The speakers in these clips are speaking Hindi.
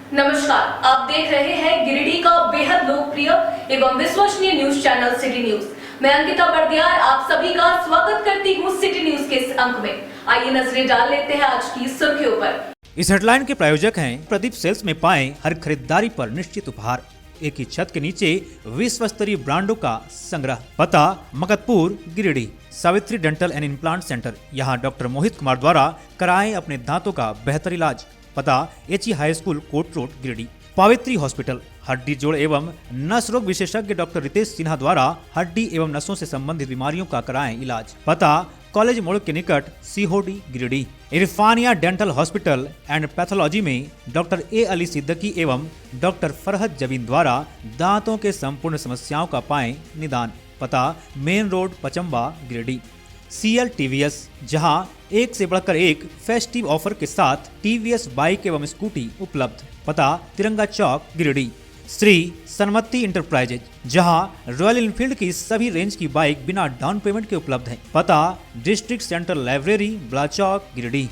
नमस्कार, आप देख रहे हैं गिरिडीह का बेहद लोकप्रिय एवं विश्वसनीय न्यूज चैनल सिटी न्यूज। मैं अंकिता बर्दियार आप सभी का स्वागत करती हूँ सिटी न्यूज के इस अंक में। आइए नजरें डाल लेते हैं आज की सुर्खियों पर। इस हेडलाइन के प्रायोजक हैं प्रदीप सेल्स में पाएं हर खरीदारी पर निश्चित उपहार। एक ही छत के नीचे विश्व स्तरीय ब्रांडों का संग्रह। पता Makatpur Giridih. Savitri dental and implant centre. यहाँ डॉक्टर मोहित कुमार द्वारा कराएं अपने दांतों का बेहतर इलाज। पता HE high school court road Giridih. Pavitri hospital. हड्डी जोड़ एवं नस रोग विशेषज्ञ डॉक्टर रितेश सिन्हा द्वारा हड्डी एवं नसों से संबंधित बीमारियों का कराएं इलाज। पता कॉलेज मोड़ के निकट Sihodih Giridih. Irfania dental hospital and pathology में डॉक्टर ए अली सिद्दीकी एवं डॉक्टर फरहत जबीन द्वारा दांतों के संपूर्ण समस्याओं का पाएं निदान। पता main road Pachamba Giridih. CL TVS, जहां एक से बढ़कर एक फेस्टिव ऑफर के साथ TVS बाइक एवं स्कूटी उपलब्ध। पता तिरंगा चौक गिरिडीह। श्री सन्मति इंटरप्राइजेज, जहां रॉयल इनफील्ड की सभी रेंज की बाइक बिना डाउन पेमेंट के उपलब्ध है। पता डिस्ट्रिक्ट सेंट्रल लाइब्रेरी ब्लाचौक गिरिडीह।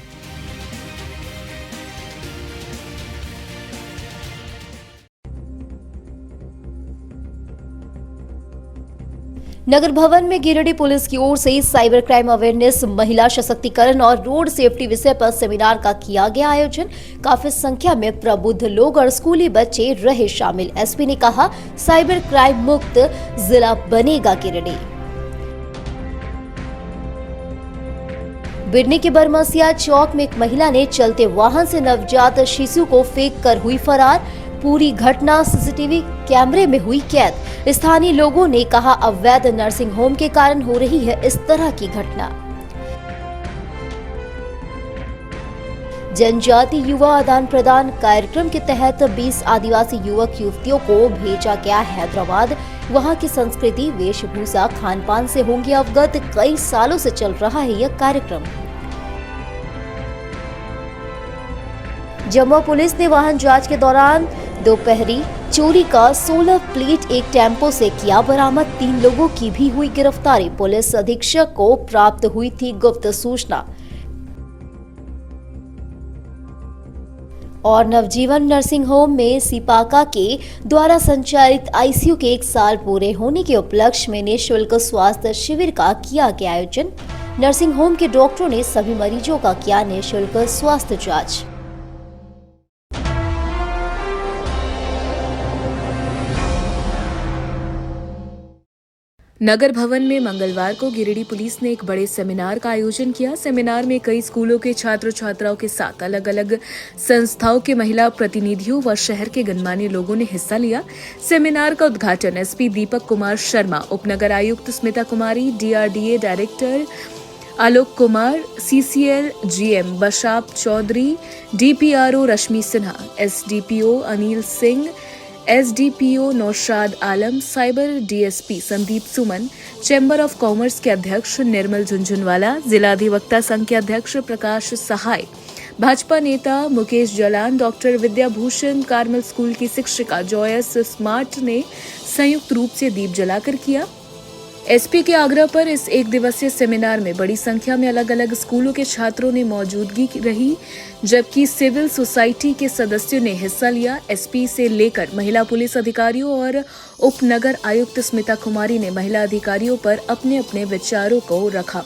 नगर भवन में गिरिडीह पुलिस की ओर से साइबर क्राइम अवेयरनेस, महिला सशक्तिकरण और रोड सेफ्टी विषय पर सेमिनार का किया गया आयोजन। काफी संख्या में प्रबुद्ध लोग और स्कूली बच्चे रहे शामिल। एसपी ने कहा, साइबर क्राइम मुक्त जिला बनेगा गिरिडीह। बिडनी के बरमसिया चौक में एक महिला ने चलते वाहन से नवजात शिशु को फेंक कर हुई फरार। पूरी घटना सीसीटीवी कैमरे में हुई कैद। स्थानीय लोगों ने कहा, अवैध नर्सिंग होम के कारण हो रही है इस तरह की घटना। जनजाति युवा आदान प्रदान कार्यक्रम के तहत 20 आदिवासी युवक युवतियों को भेजा गया हैदराबाद। वहां की संस्कृति, वेशभूषा, खान पान से होंगे अवगत। कई सालों से चल रहा है यह कार्यक्रम। जम्मू पुलिस ने वाहन जांच के दौरान दोपहरी चोरी का 16 प्लेट एक टेम्पो से किया बरामद। 3 लोगों की भी हुई गिरफ्तारी। पुलिस अधीक्षक को प्राप्त हुई थी गुप्त सूचना। और नवजीवन नर्सिंग होम में सिपाका के द्वारा संचालित आईसीयू के 1 साल पूरे होने के उपलक्ष्य में निःशुल्क स्वास्थ्य शिविर का किया गया आयोजन। नर्सिंग होम के डॉक्टरों ने सभी मरीजों का किया निःशुल्क स्वास्थ्य जांच। नगर भवन में मंगलवार को गिरिडीह पुलिस ने एक बड़े सेमिनार का आयोजन किया। सेमिनार में कई स्कूलों के छात्र छात्राओं के साथ अलग अलग संस्थाओं के महिला प्रतिनिधियों व शहर के गणमान्य लोगों ने हिस्सा लिया। सेमिनार का उद्घाटन एसपी दीपक कुमार शर्मा, उपनगर आयुक्त Smita Kumari, DRDA director Alok Kumar, CCL GM बशाप Chaudhary, DPRO Rashmi Sinha, SDPO Anil Singh, SDPO Naushad Alam, cyber DSP Sandeep Suman, chamber of commerce के अध्यक्ष निर्मल झुंझुनवाला, जिला अधिवक्ता संघ के अध्यक्ष प्रकाश सहाय, भाजपा नेता Mukesh Jalan, doctor Vidyabhushan, Carmel school की शिक्षिका जॉयस स्मार्ट ने संयुक्त रूप से दीप जलाकर किया। एसपी के आग्रह पर इस 1 दिवसीय सेमिनार में बड़ी संख्या में अलग अलग स्कूलों के छात्रों ने मौजूदगी रही, जबकि सिविल सोसाइटी के सदस्यों ने हिस्सा लिया। एसपी से लेकर महिला पुलिस अधिकारियों और उपनगर आयुक्त स्मिता कुमारी ने महिला अधिकारियों पर अपने अपने विचारों को रखा।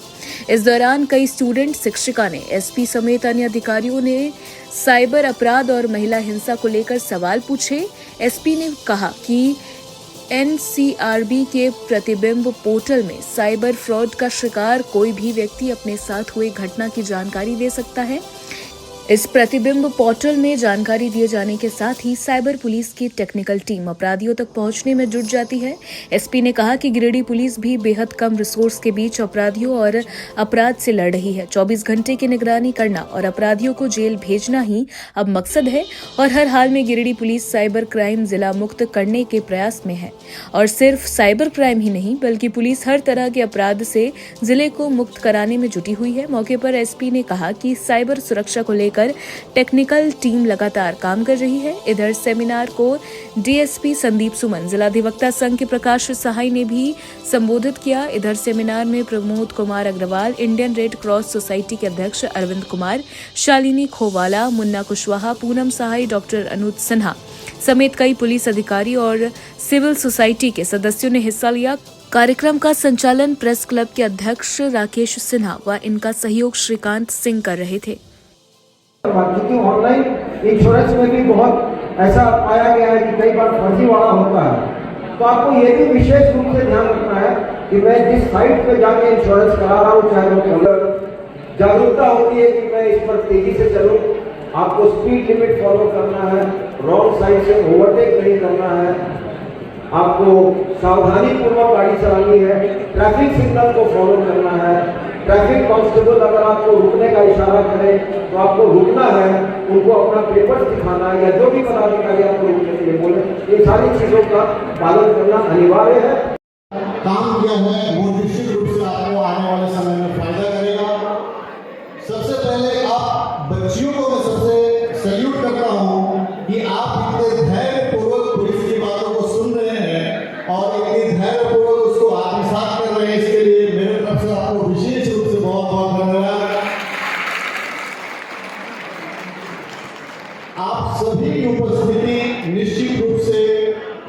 इस दौरान कई स्टूडेंट, शिक्षिका ने एसपी समेत अन्य अधिकारियों ने साइबर अपराध और महिला हिंसा को लेकर सवाल पूछे। एसपी ने कहा कि NCRB के प्रतिबिंब पोर्टल में साइबर फ्रॉड का शिकार कोई भी व्यक्ति अपने साथ हुए घटना की जानकारी दे सकता है। इस प्रतिबिंब पोर्टल में जानकारी दिए जाने के साथ ही साइबर पुलिस की टेक्निकल टीम अपराधियों तक पहुंचने में जुट जाती है। एसपी ने कहा कि गिरिडीह पुलिस भी बेहद कम रिसोर्स के बीच अपराधियों और अपराध से लड़ रही है। 24 घंटे की निगरानी करना और अपराधियों को जेल भेजना ही अब मकसद है और हर हाल में गिरिडीह पुलिस साइबर क्राइम जिला मुक्त करने के प्रयास में है। और सिर्फ साइबर क्राइम ही नहीं बल्कि पुलिस हर तरह के अपराध से जिले को मुक्त कराने में जुटी हुई है। मौके पर एसपी ने कहा कि साइबर सुरक्षा को लेकर लेकर टेक्निकल टीम लगातार काम कर रही है। इधर सेमिनार को डीएसपी संदीप सुमन, जिला अधिवक्ता संघ के प्रकाश सहाय ने भी संबोधित किया। इधर सेमिनार में Pramod Kumar Agarwal, Indian Red Cross Society के अध्यक्ष अरविंद कुमार, शालिनी खोवाला, मुन्ना कुशवाहा, पूनम सहाय, डॉक्टर अनुज सिन्हा समेत कई पुलिस अधिकारी और सिविल सोसाइटी के सदस्यों ने हिस्सा लिया। कार्यक्रम का संचालन प्रेस क्लब के अध्यक्ष राकेश सिन्हा व इनका सहयोग श्रीकांत सिंह कर रहे थे। क्योंकि ऑनलाइन इंश्योरेंस में भी बहुत ऐसा पाया गया है कि कई बार फर्जीवाड़ा होता है, तो आपको ये भी विशेष रूप से ध्यान रखना है कि मैं जिस साइट पे जाके इंश्योरेंस करा रहा हूँ, चाहे वो कलर जागरूकता होती है कि मैं इस पर तेजी से चलूँ, आपको स्पीड लिमिट फॉलो करना है, रॉन्ग साइड से ओवरटेक नहीं करना है, आपको सावधानी पूर्वक गाड़ी चलानी है, ट्रैफिक सिग्नल को फॉलो करना है, ट्रैफिक कांस्टेबल अगर आपको रुकने का इशारा करे तो आपको रुकना है, उनको अपना पेपर दिखाना है या जो भी पदाधिकारी आपको रुकने के लिए बोले, ये सारी चीजों का पालन करना अनिवार्य है। काम किया है वो निश्चित रूप से आपको आने वाले समय में फायदा करेगा। सबसे पहले आप बच्चियों को मैं सबसे सैल्यूट करता हूँ कि आप इतने धैर्यपूर्वक पुलिस की बातों को सुन रहे हैं और इतने धैर्यपूर्वक उसको आत्मसात कर रहे हैं। इसके लिए मेरे तरफ से आपको विशेष रूप से बहुत बहुत धन्यवाद। आप सभी की उपस्थिति निश्चित रूप से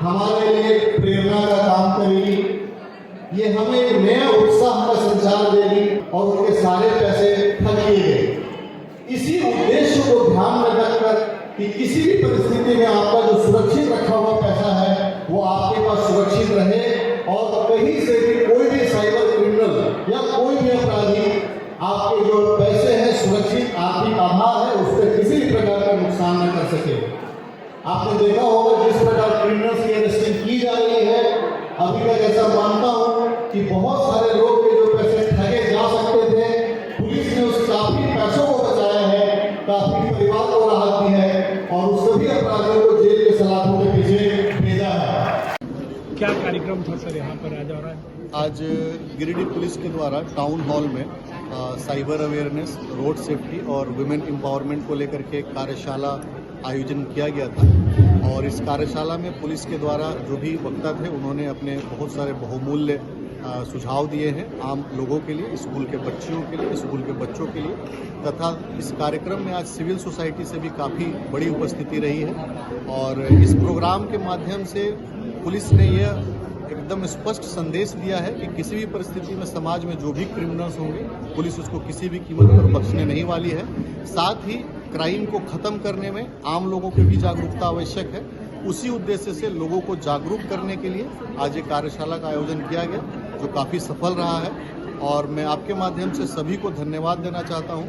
हमारे लिए प्रेरणा का काम करेगी। ये हमें एक नया उत्साह का संचार देगी और उनके सारे पैसे ठग लिए गए। इसी उद्देश्य को ध्यान में रखकर कि किसी भी परिस्थिति में आपका जो सुरक्षित रखा हुआ पैसा है वो आपके पास सुरक्षित रहे और कहीं से भी कोई भी साइबर क्रिमिनल या कोई भी अपराधी आपके जो पैसे हैं सुरक्षित आर्थिक आधार है उस पर किसी भी प्रकार का नुकसान न कर सके। आपने देखा होगा जिस प्रकार क्रिमिनल्स की अरेस्टिंग की जा रही है, अभी तक ऐसा मानता हूँ कि बहुत सारे लोग के जो पैसे ठगे जा सकते थे, पुलिस ने उस काफी पैसों को बचाया है, काफी परिवार को राहत दी है और उस सभी अपराधियों को जेल के सलाखों के पीछे भेजा है। क्या कार्यक्रम था सर यहाँ पर आज हो रहा है? आज गिरिडीह पुलिस के द्वारा टाउन हॉल में साइबर अवेयरनेस, रोड सेफ्टी और वुमेन एम्पावरमेंट को लेकर के कार्यशाला आयोजन किया गया था और इस कार्यशाला में पुलिस के द्वारा जो भी वक्ता थे उन्होंने अपने बहुत सारे बहुमूल्य सुझाव दिए हैं आम लोगों के लिए, स्कूल के बच्चियों के लिए, स्कूल के बच्चों के लिए, तथा इस कार्यक्रम में आज सिविल सोसाइटी से भी काफ़ी बड़ी उपस्थिति रही है और इस प्रोग्राम के माध्यम से पुलिस ने यह एकदम स्पष्ट संदेश दिया है कि किसी भी परिस्थिति में समाज में जो भी क्रिमिनल्स होंगे पुलिस उसको किसी भी कीमत पर बख्शने नहीं वाली है। साथ ही क्राइम को ख़त्म करने में आम लोगों की भी जागरूकता आवश्यक है। उसी उद्देश्य से लोगों को जागरूक करने के लिए आज ये कार्यशाला का आयोजन किया गया जो काफ़ी सफल रहा है और मैं आपके माध्यम से सभी को धन्यवाद देना चाहता हूँ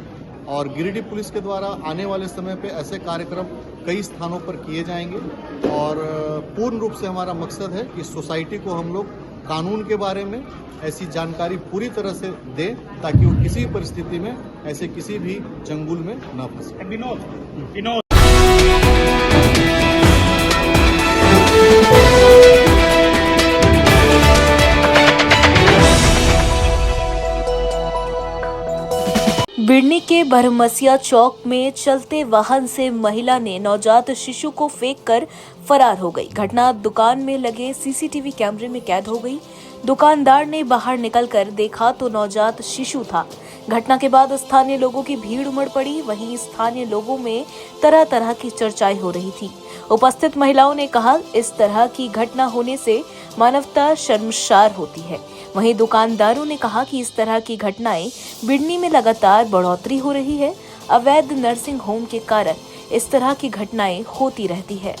और गिरिडीह पुलिस के द्वारा आने वाले समय पे ऐसे कार्यक्रम कई स्थानों पर किए जाएंगे और पूर्ण रूप से हमारा मकसद है कि सोसाइटी को हम लोग कानून के बारे में ऐसी जानकारी पूरी तरह से दें ताकि वो किसी भी परिस्थिति में ऐसे किसी भी चंगुल में न फंसे। विनोद बिड़नी के बरमसिया चौक में चलते वाहन से महिला ने नवजात शिशु को फेंककर फरार हो गई। घटना दुकान में लगे सीसीटीवी कैमरे में कैद हो गई। दुकानदार ने बाहर निकलकर देखा तो नवजात शिशु था। घटना के बाद स्थानीय लोगों की भीड़ उमड़ पड़ी। वहीं स्थानीय लोगों में तरह तरह की चर्चाएं हो रही थी। उपस्थित महिलाओं ने कहा, इस तरह की घटना होने से मानवता शर्मसार होती है। वहीं दुकानदारों ने कहा कि इस तरह की घटनाएं बिड़नी में लगातार बढ़ोतरी हो रही है। अवैध नर्सिंग होम के कारण इस तरह की घटनाएं होती रहती है।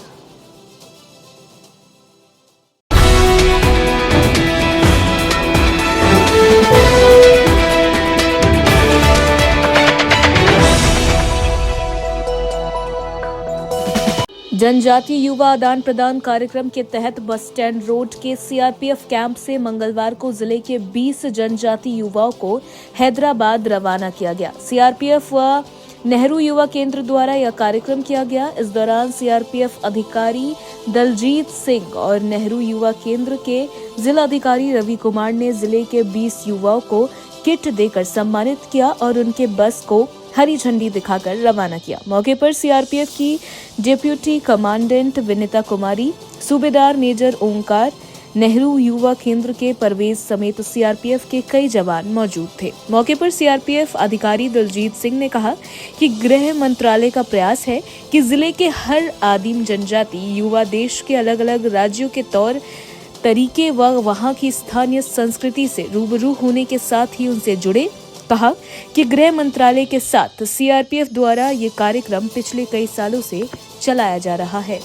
जनजातीय युवा आदान प्रदान कार्यक्रम के तहत बस स्टैंड रोड के सीआरपीएफ कैंप से मंगलवार को जिले के 20 जनजातीय युवाओं को हैदराबाद रवाना किया गया। सीआरपीएफ व नेहरू युवा केंद्र द्वारा यह कार्यक्रम किया गया। इस दौरान सीआरपीएफ अधिकारी दलजीत सिंह और नेहरू युवा केंद्र के जिला अधिकारी रवि कुमार ने जिले के 20 युवाओं को किट देकर सम्मानित किया और उनके बस को हरी झंडी दिखाकर रवाना किया। मौके पर सीआरपीएफ की डिप्यूटी कमांडेंट विनीता कुमारी, सूबेदार मेजर ओंकार, नेहरू युवा केंद्र के परवेज समेत सीआरपीएफ के कई जवान मौजूद थे। मौके पर सीआरपीएफ अधिकारी दलजीत सिंह ने कहा कि गृह मंत्रालय का प्रयास है कि जिले के हर आदिम जनजाति युवा देश के अलग अलग राज्यों के तौर तरीके व वहां की स्थानीय संस्कृति से रूबरू होने के साथ ही उनसे जुड़े। कहा कि गृह मंत्रालय के साथ सीआरपीएफ द्वारा ये कार्यक्रम पिछले कई सालों से चलाया जा रहा है।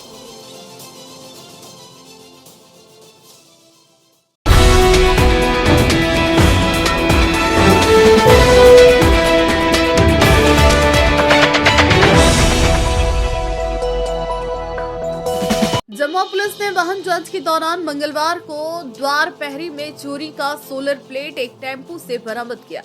जमुआ पुलिस ने वाहन जांच के दौरान मंगलवार को द्वार पहरी में चोरी का सोलर प्लेट एक टेम्पो से बरामद किया।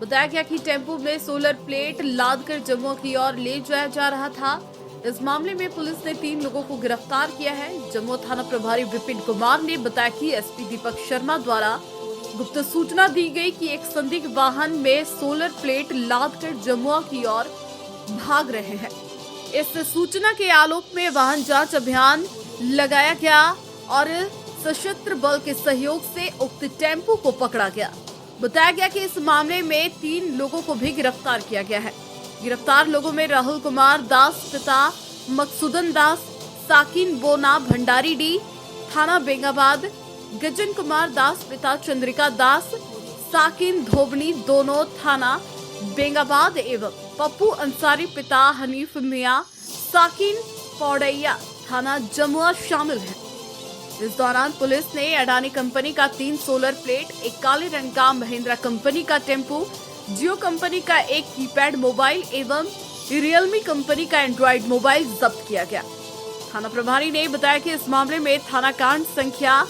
बताया गया कि टेम्पो में सोलर प्लेट लादकर जमुआ की ओर ले जाया जा रहा था। इस मामले में पुलिस ने 3 लोगों को गिरफ्तार किया है। जमुआ थाना प्रभारी विपिन कुमार ने बताया कि एसपी दीपक शर्मा द्वारा गुप्त सूचना दी गई कि एक संदिग्ध वाहन में सोलर प्लेट लादकर जमुआ की ओर भाग रहे हैं। इस सूचना के आलोक में वाहन जांच अभियान लगाया गया और सशस्त्र बल के सहयोग से उक्त टेम्पो को पकड़ा गया। बताया गया कि इस मामले में 3 लोगों को भी गिरफ्तार किया गया है। गिरफ्तार लोगों में राहुल कुमार दास पिता मकसूदन दास, साकिन बोना भंडारी थाना बेंगाबाद, गजन कुमार दास पिता चंद्रिका दास, साकिन धोबनी दोनों थाना बेंगाबाद एवं पप्पू अंसारी पिता हनीफ मियां, साकिन पौड़ैया थाना जमुआ शामिल है। इस दौरान पुलिस ने अडानी कंपनी का 3 सोलर प्लेट, एक काले रंग का महिंद्रा कंपनी का टेम्पो, जियो कंपनी का एक कीपैड मोबाइल एवं रियलमी कंपनी का एंड्रॉइड मोबाइल जब्त किया गया। थाना प्रभारी ने बताया कि इस मामले में थाना कांड संख्या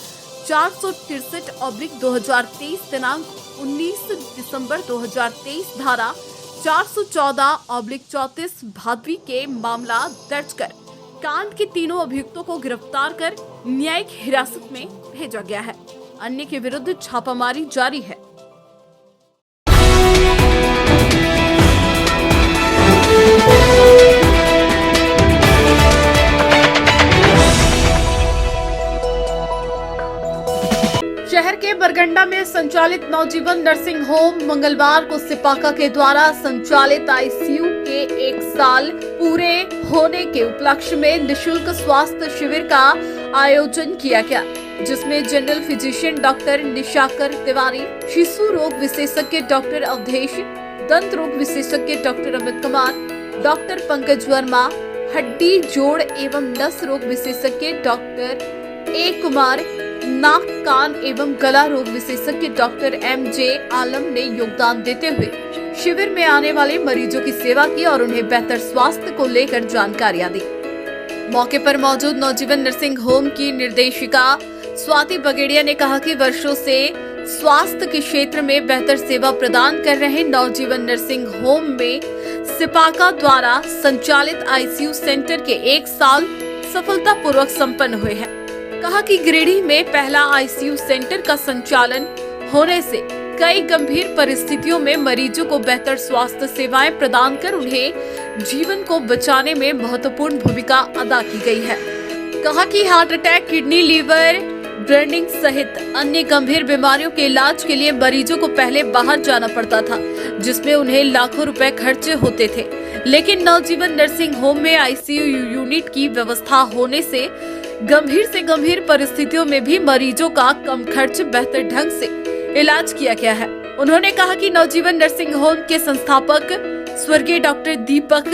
463/2023 दिनांक 19 दिसंबर 2023 धारा 414/34 भादवी के मामला दर्ज कर कांड के तीनों अभियुक्तों को गिरफ्तार कर न्यायिक हिरासत में भेजा गया है। अन्य के विरुद्ध छापामारी जारी है। शहर के बरगंडा में संचालित नवजीवन नर्सिंग होम मंगलवार को सिपाका के द्वारा संचालित आईसीयू के 1 साल पूरे होने के उपलक्ष्य में निशुल्क स्वास्थ्य शिविर का आयोजन किया गया, जिसमें general physician doctor Nishakar Tiwari, शिशु रोग विशेषज्ञ डॉक्टर अवधेश, दंत रोग विशेषज्ञ डॉक्टर अमित कुमार, डॉक्टर पंकज वर्मा, हड्डी जोड़ एवं नस रोग विशेषज्ञ डॉक्टर ए कुमार, नाक कान एवं गला रोग विशेषज्ञ डॉक्टर एमजे आलम ने योगदान देते हुए शिविर में आने वाले मरीजों की सेवा की और उन्हें बेहतर स्वास्थ्य को लेकर जानकारियां दी। मौके पर मौजूद नवजीवन नर्सिंग होम की निर्देशिका स्वाति बगेड़िया ने कहा कि वर्षों से स्वास्थ्य के क्षेत्र में बेहतर सेवा प्रदान कर रहे नवजीवन नर्सिंग होम में सिपाका द्वारा संचालित आईसीयू सेंटर के 1 साल सफलतापूर्वक संपन्न हुए हैं। कहा कि गिरिडीह में पहला आईसीयू सेंटर का संचालन होने से कई गंभीर परिस्थितियों में मरीजों को बेहतर स्वास्थ्य सेवाएं प्रदान कर उन्हें जीवन को बचाने में महत्वपूर्ण भूमिका अदा की गई है। कहा कि हार्ट अटैक, किडनी, लीवर ब्रेनिंग सहित अन्य गंभीर बीमारियों के इलाज के लिए मरीजों को पहले बाहर जाना पड़ता था, जिसमें उन्हें लाखों रुपए खर्चे होते थे। लेकिन नवजीवन नर्सिंग होम में आईसीयू यूनिट की व्यवस्था होने से गंभीर से गंभीर परिस्थितियों में भी मरीजों का कम खर्च, बेहतर ढंग से इलाज किया गया है। उन्होंने कहा कि नवजीवन नर्सिंग होम के संस्थापक स्वर्गीय डॉक्टर दीपक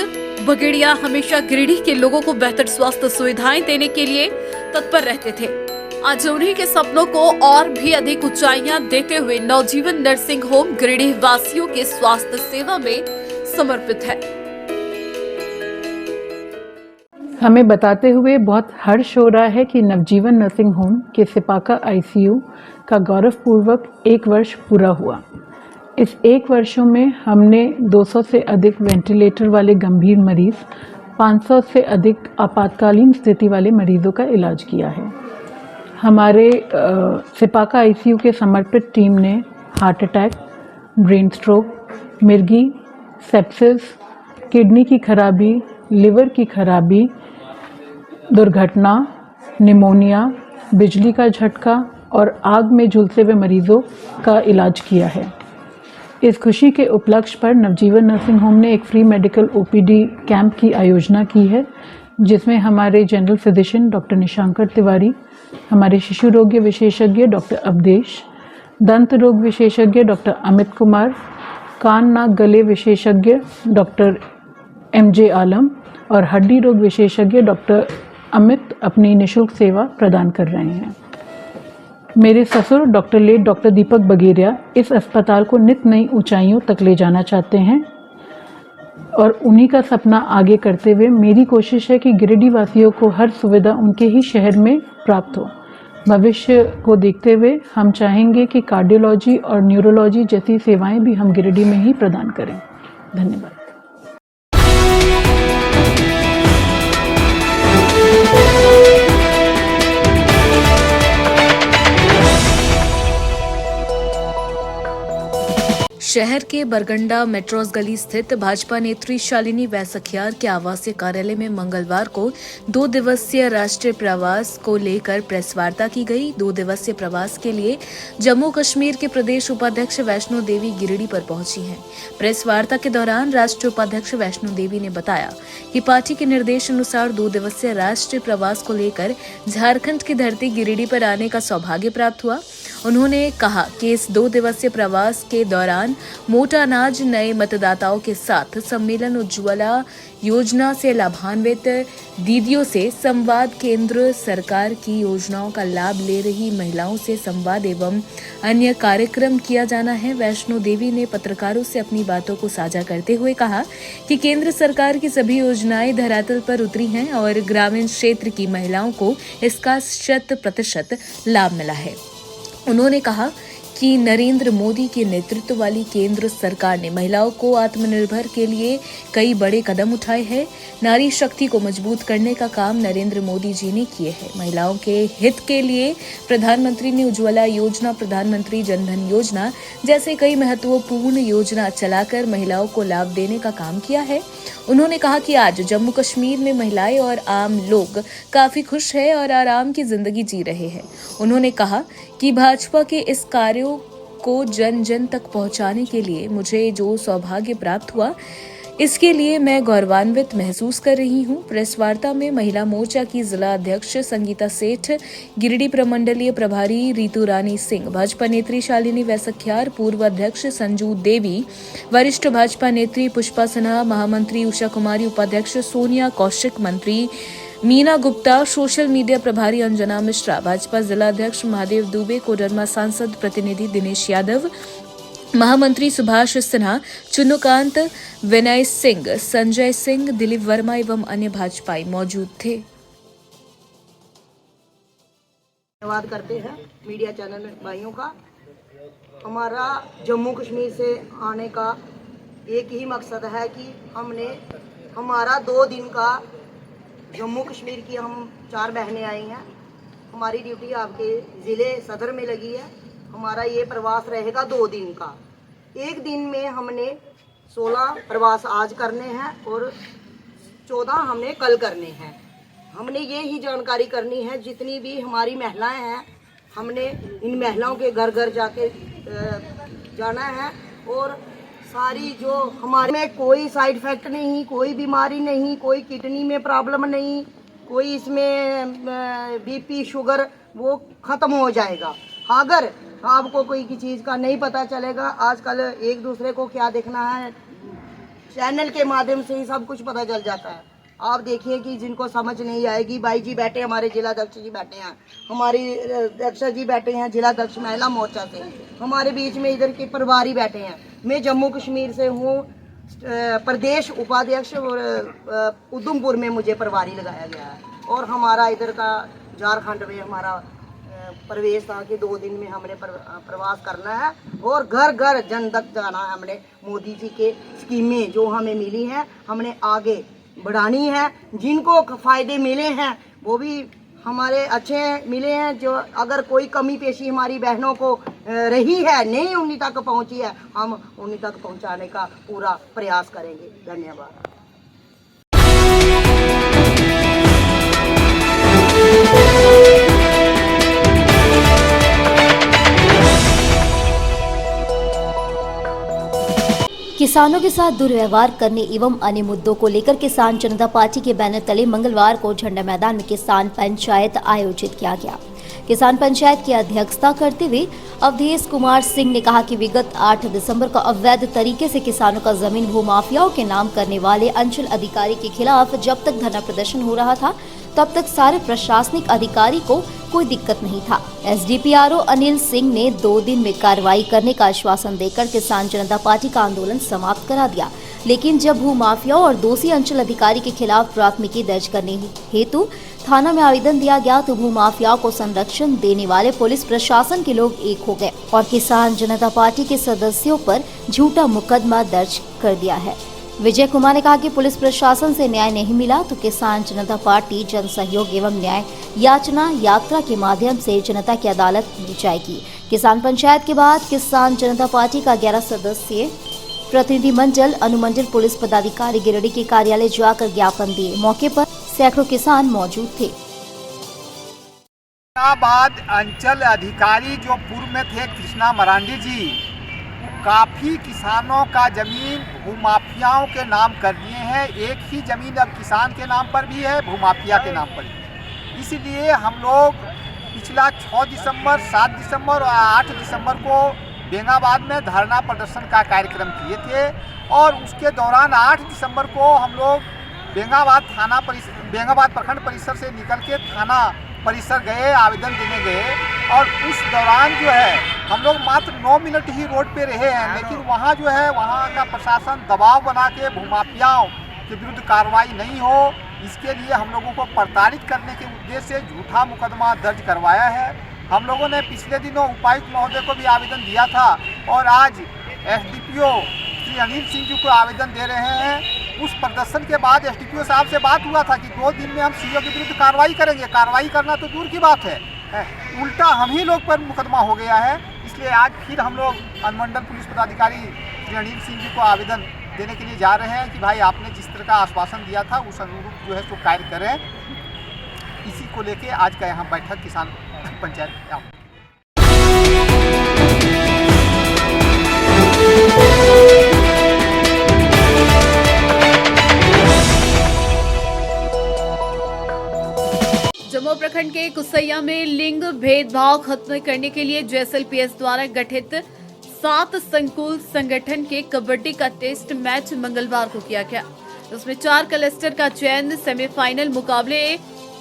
बगेड़िया हमेशा गिरिडीह के लोगों को बेहतर स्वास्थ्य सुविधाएं देने के लिए तत्पर रहते थे। आज उन्हीं के सपनों को और भी अधिक ऊंचाइयां देते हुए नवजीवन नर्सिंग होम गिरिडीह वासियों के स्वास्थ्य सेवा में समर्पित है। हमें बताते हुए बहुत हर्ष हो रहा है कि नवजीवन नर्सिंग होम के सिपाका आईसीयू का गौरवपूर्वक 1 वर्ष पूरा हुआ। इस 1 वर्षों में हमने 200 से अधिक वेंटिलेटर वाले गंभीर मरीज, 500 से अधिक आपातकालीन स्थिति वाले मरीजों का इलाज किया है। हमारे सिपाका आईसीयू के समर्पित टीम ने हार्ट अटैक, ब्रेन स्ट्रोक, मिर्गी, सेप्सिस, किडनी की खराबी, लिवर की खराबी, दुर्घटना, निमोनिया, बिजली का झटका और आग में झुलसे हुए मरीजों का इलाज किया है। इस खुशी के उपलक्ष्य पर नवजीवन नर्सिंग होम ने एक फ्री मेडिकल ओपीडी कैंप की आयोजना की है, जिसमें हमारे जनरल फिजिशियन डॉक्टर निशांकर तिवारी, हमारे शिशु रोग विशेषज्ञ डॉक्टर अवधेश, दंत रोग विशेषज्ञ डॉक्टर अमित कुमार, कान नाक गले विशेषज्ञ डॉक्टर MJ आलम और हड्डी रोग विशेषज्ञ डॉक्टर अमित अपनी निशुल्क सेवा प्रदान कर रहे हैं। मेरे ससुर डॉक्टर दीपक बगेरिया इस अस्पताल को नित नई ऊंचाइयों तक ले जाना चाहते हैं और उन्हीं का सपना आगे करते हुए मेरी कोशिश है कि गिरिडीह वासियों को हर सुविधा उनके ही शहर में प्राप्त हो। भविष्य को देखते हुए हम चाहेंगे कि कार्डियोलॉजी और न्यूरोलॉजी जैसी सेवाएं भी हम गिरिडीह में ही प्रदान करें। धन्यवाद। शहर के बरगंडा मेट्रोस गली स्थित भाजपा नेत्री शालिनी वैसखियार के आवासीय कार्यालय में मंगलवार को 2 दिवसीय राष्ट्रीय प्रवास को लेकर प्रेस वार्ता की गई। 2 दिवसीय प्रवास के लिए जम्मू कश्मीर के प्रदेश उपाध्यक्ष वैष्णो देवी गिरिडीह पर पहुंची हैं। प्रेस वार्ता के दौरान राष्ट्रीय उपाध्यक्ष वैष्णो देवी ने बताया कि पार्टी के निर्देश अनुसार 2 दिवसीय राष्ट्रीय प्रवास को लेकर झारखंड की धरती गिरिडीह पर आने का सौभाग्य प्राप्त हुआ। उन्होंने कहा कि इस 2 दिवसीय प्रवास के दौरान मोटा अनाज नए मतदाताओं के साथ सम्मेलन, उज्ज्वला योजना से लाभान्वित दीदियों से संवाद, केंद्र सरकार की योजनाओं का लाभ ले रही महिलाओं से संवाद एवं अन्य कार्यक्रम किया जाना है। वैष्णो देवी ने पत्रकारों से अपनी बातों को साझा करते हुए कहा कि केंद्र सरकार की सभी योजनाएं धरातल पर उतरी हैं और ग्रामीण क्षेत्र की महिलाओं को इसका 100% लाभ मिला है। उन्होंने कहा कि नरेंद्र मोदी के नेतृत्व वाली केंद्र सरकार ने महिलाओं को आत्मनिर्भर के लिए कई बड़े कदम उठाए हैं। नारी शक्ति को मजबूत करने का काम नरेंद्र मोदी जी ने किए हैं। महिलाओं के हित के लिए प्रधानमंत्री ने उज्ज्वला योजना, प्रधानमंत्री जनधन योजना जैसे कई महत्वपूर्ण योजना चलाकर महिलाओं को लाभ देने का काम किया है। उन्होंने कहा कि आज जम्मू कश्मीर में महिलाएं और आम लोग काफी खुश हैं और आराम की जिंदगी जी रहे हैं। उन्होंने कहा कि भाजपा के इस कार्यों को जन जन तक पहुंचाने के लिए मुझे जो सौभाग्य प्राप्त हुआ, इसके लिए मैं गौरवान्वित महसूस कर रही हूं। प्रेस वार्ता में महिला मोर्चा की जिला अध्यक्ष संगीता सेठ, गिरिडीह प्रमंडलीय प्रभारी रितु रानी सिंह, भाजपा नेत्री शालिनी वैसखियार, पूर्व अध्यक्ष संजू देवी, वरिष्ठ भाजपा नेत्री पुष्पा सिन्हा, महामंत्री उषा कुमारी, उपाध्यक्ष सोनिया कौशिक, मंत्री मीना गुप्ता, सोशल मीडिया प्रभारी अंजना मिश्रा, भाजपा जिला अध्यक्ष महादेव दुबे, कोडरमा सांसद प्रतिनिधि दिनेश यादव, महामंत्री सुभाष सिन्हा, चुन्नुकांत, विनय सिंह, संजय सिंह, दिलीप वर्मा एवं अन्य भाजपाई मौजूद थे। धन्यवाद करते हैं मीडिया चैनल भाइयों का। हमारा जम्मू कश्मीर से आने का एक ही मकसद है कि हमने हमारा 2 दिन का जम्मू कश्मीर की हम 4 बहनें आई हैं। हमारी ड्यूटी आपके ज़िले सदर में लगी है। हमारा ये प्रवास रहेगा 2 दिन का। 1 दिन में हमने 16 प्रवास आज करने हैं और 14 हमने कल करने हैं। हमने ये ही जानकारी करनी है, जितनी भी हमारी महिलाएं हैं, हमने इन महिलाओं के घर घर जाके जाना है और सारी जो हमारे में कोई साइड इफेक्ट नहीं, कोई बीमारी नहीं, कोई किडनी में प्रॉब्लम नहीं, कोई इसमें बीपी शुगर वो ख़त्म हो जाएगा। अगर आपको कोई की चीज़ का नहीं पता चलेगा, आजकल एक दूसरे को क्या देखना है, चैनल के माध्यम से ही सब कुछ पता चल जाता है। आप देखिए कि जिनको समझ नहीं आएगी, भाई जी बैठे, हमारे जिला अध्यक्ष जी बैठे हैं, हमारी अध्यक्ष जी बैठे हैं जिला अध्यक्ष महिला मोर्चा से, हमारे बीच में इधर के प्रभारी बैठे हैं। मैं जम्मू कश्मीर से हूँ, प्रदेश उपाध्यक्ष और उधमपुर में मुझे प्रभारी लगाया गया है और हमारा इधर का झारखंड में हमारा प्रवेश था कि 2 दिन में हमने प्रवास करना है और घर घर जन तक जाना है। हमने मोदी जी के स्कीमें जो हमें मिली हैं हमने आगे बढ़ानी है। जिनको फ़ायदे मिले हैं वो भी हमारे अच्छे मिले हैं। जो अगर कोई कमी पेशी हमारी बहनों को रही है, नहीं उन्हीं तक पहुंची है, हम उन्हीं तक पहुंचाने का पूरा प्रयास करेंगे। धन्यवाद। किसानों के साथ दुर्व्यवहार करने एवं अन्य मुद्दों को लेकर किसान जनता पार्टी के बैनर तले मंगलवार को झंडा मैदान में किसान पंचायत आयोजित किया गया। किसान पंचायत की अध्यक्षता करते हुए अवधेश कुमार सिंह ने कहा कि विगत 8 दिसंबर को अवैध तरीके से किसानों का जमीन भूमाफियाओं के नाम करने वाले अंचल अधिकारी के खिलाफ जब तक धरना प्रदर्शन हो रहा था तब तक सारे प्रशासनिक अधिकारी को कोई दिक्कत नहीं था। एसडीपीआरओ अनिल सिंह ने 2 दिन में कार्रवाई करने का आश्वासन देकर किसान जनता पार्टी का आंदोलन समाप्त करा दिया, लेकिन जब भूमाफियाओं और दोषी अंचल अधिकारी के खिलाफ प्राथमिकी दर्ज करने हेतु थाना में आवेदन दिया गया तो भूमाफियाओं को संरक्षण देने वाले पुलिस प्रशासन के लोग एक हो गए और किसान जनता पार्टी के सदस्यों पर झूठा मुकदमा दर्ज कर दिया है। विजय कुमार ने कहा कि पुलिस प्रशासन से न्याय नहीं मिला तो किसान जनता पार्टी जन सहयोग एवं न्याय याचना यात्रा के माध्यम से जनता की अदालत में जाएगी। किसान पंचायत के बाद किसान जनता पार्टी का 11 सदस्यीय प्रतिनिधिमंडल अनुमंडल पुलिस पदाधिकारी गिरिडीह के कार्यालय जाकर ज्ञापन दिए। मौके पर सैकड़ों किसान मौजूद थे। बाद अंचल अधिकारी जो पूर्व में थे कृष्णा मरांडी जी, काफ़ी किसानों का जमीन भूमाफियाओं के नाम कर दिए हैं। एक ही जमीन अब किसान के नाम पर भी है, भूमाफिया के नाम पर भी। इसलिए हम लोग पिछला 6 दिसंबर, 7 दिसंबर और 8 दिसंबर को बेंगाबाद में धरना प्रदर्शन का कार्यक्रम किए थे और उसके दौरान 8 दिसंबर को हम लोग बेंगाबाद प्रखंड परिसर से निकल के थाना परिसर गए, आवेदन देने गए और उस दौरान जो है हम लोग मात्र 9 मिनट ही रोड पे रहे हैं, लेकिन वहाँ जो है वहाँ का प्रशासन दबाव बना के भूमाफियाओं के विरुद्ध कार्रवाई नहीं हो, इसके लिए हम लोगों को प्रताड़ित करने के उद्देश्य से झूठा मुकदमा दर्ज करवाया है। हम लोगों ने पिछले दिनों उपायुक्त महोदय को भी आवेदन दिया था और आज एसडीपीओ श्री अनिल सिंह जी को आवेदन दे रहे हैं। उस प्रदर्शन के बाद एसडीपीओ साहब से बात हुआ था कि 2 दिन में हम सीओ के विरुद्ध कार्रवाई करेंगे। कार्रवाई करना तो दूर की बात है, उल्टा हम ही लोग पर मुकदमा हो गया है। इसलिए आज फिर हम लोग अनुमंडल पुलिस पदाधिकारी श्री अनिल सिंह जी को आवेदन देने के लिए जा रहे हैं कि भाई आपने जिस तरह का आश्वासन दिया था उस अनुरूप जो है सो कार्य करें। इसी को लेके आज का यहाँ बैठक किसान पंचायत। जम्मू प्रखंड के कुसैया में लिंग भेदभाव खत्म करने के लिए जेएसएलपीएस द्वारा गठित 7 संकुल संगठन के कबड्डी का टेस्ट मैच मंगलवार को किया गया। उसमें 4 क्लस्टर का चयन सेमीफाइनल मुकाबले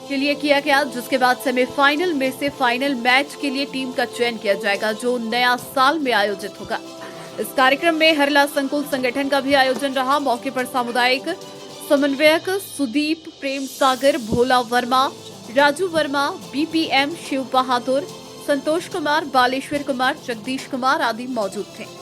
के लिए किया गया, जिसके बाद सेमीफाइनल में से फाइनल मैच के लिए टीम का चयन किया जाएगा जो नया साल में आयोजित होगा। इस कार्यक्रम में हरला संकुल संगठन का भी आयोजन रहा। मौके पर सामुदायिक समन्वयक सुदीप, प्रेम सागर, भोला वर्मा, राजू वर्मा, बीपीएम शिव बहादुर, संतोष कुमार, बालेश्वर कुमार, जगदीश कुमार आदि मौजूद थे।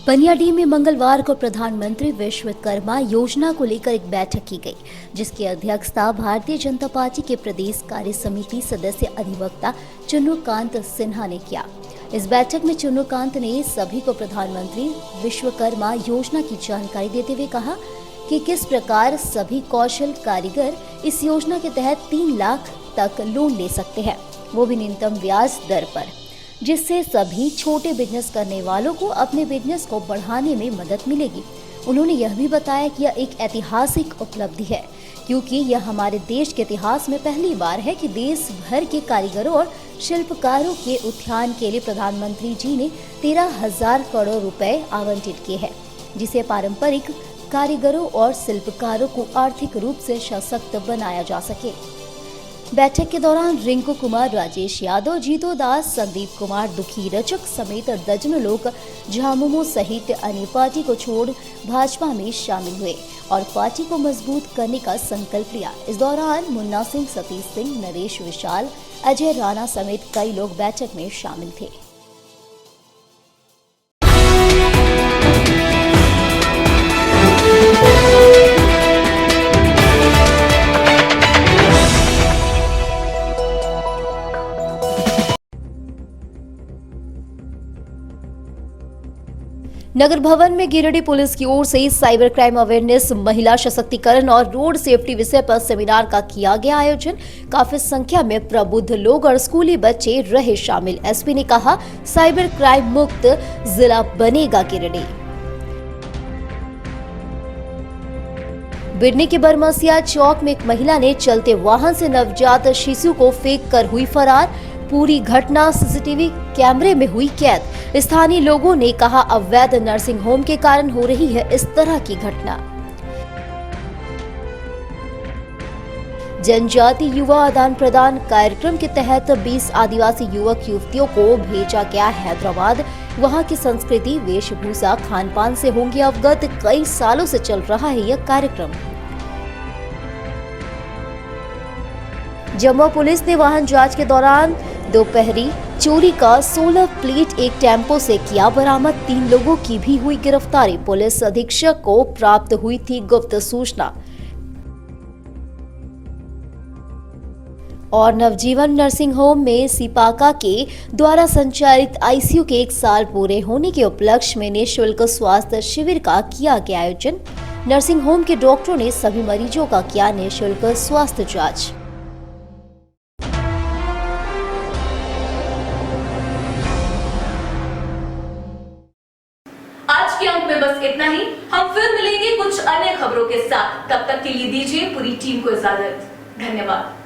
बनियाडीह में मंगलवार को प्रधानमंत्री विश्वकर्मा योजना को लेकर एक बैठक की गई, जिसकी अध्यक्षता भारतीय जनता पार्टी के प्रदेश कार्य समिति सदस्य अधिवक्ता चुन्नूकांत सिन्हा ने किया। इस बैठक में चुन्नूकांत ने सभी को प्रधानमंत्री विश्वकर्मा योजना की जानकारी देते हुए कहा कि किस प्रकार सभी कौशल कारीगर इस योजना के तहत 3 लाख तक लोन ले सकते हैं, वो भी न्यूनतम ब्याज दर पर, जिससे सभी छोटे बिजनेस करने वालों को अपने बिजनेस को बढ़ाने में मदद मिलेगी। उन्होंने यह भी बताया कि यह एक ऐतिहासिक उपलब्धि है, क्योंकि यह हमारे देश के इतिहास में पहली बार है कि देश भर के कारीगरों और शिल्पकारों के उत्थान के लिए प्रधानमंत्री जी ने 13,000 करोड़ रुपए आवंटित किए हैं, जिसे पारंपरिक कारीगरों और शिल्पकारों को आर्थिक रूप से सशक्त बनाया जा सके। बैठक के दौरान रिंकू कुमार, राजेश यादव, जीतो दास, संदीप कुमार, दुखी रचक समेत दर्जनों लोग झामुमो सहित अन्य पार्टी को छोड़ भाजपा में शामिल हुए और पार्टी को मजबूत करने का संकल्प लिया। इस दौरान मुन्ना सिंह, सतीश सिंह, नरेश विशाल, अजय राणा समेत कई लोग बैठक में शामिल थे। नगर भवन में गिरिडीह पुलिस की ओर से साइबर क्राइम अवेयरनेस, महिला सशक्तिकरण और रोड सेफ्टी विषय पर सेमिनार का किया गया आयोजन। काफी संख्या में प्रबुद्ध लोग और स्कूली बच्चे रहे शामिल। एसपी ने कहा, साइबर क्राइम मुक्त जिला बनेगा गिरिडीह। बिडनी के बरमसिया चौक में एक महिला ने चलते वाहन से नवजात शिशु को फेंक कर हुई फरार। पूरी घटना सीसीटीवी कैमरे में हुई कैद। स्थानीय लोगों ने कहा, अवैध नर्सिंग होम के कारण हो रही है इस तरह की घटना। जनजाति युवा आदान प्रदान कार्यक्रम के तहत 20 आदिवासी युवक युवतियों को भेजा गया हैदराबाद। वहां की संस्कृति, वेशभूषा, खान पान से होंगे अवगत। कई सालों से चल रहा है यह कार्यक्रम। जम्मू पुलिस ने वाहन जांच के दौरान दोपहरी चोरी का 16 प्लेट एक टेम्पो से किया बरामद। 3 लोगों की भी हुई गिरफ्तारी। पुलिस अधीक्षक को प्राप्त हुई थी गुप्त सूचना। और नवजीवन नर्सिंग होम में सिपाका के द्वारा संचालित आईसीयू के 1 साल पूरे होने के उपलक्ष्य में निःशुल्क स्वास्थ्य शिविर का किया गया आयोजन। नर्सिंग होम के डॉक्टरों ने सभी मरीजों का किया निःशुल्क स्वास्थ्य जांच। आज के अंक में बस इतना ही। हम फिर मिलेंगे कुछ अन्य खबरों के साथ। तब तक के लिए दीजिए पूरी टीम को इजाजत। धन्यवाद।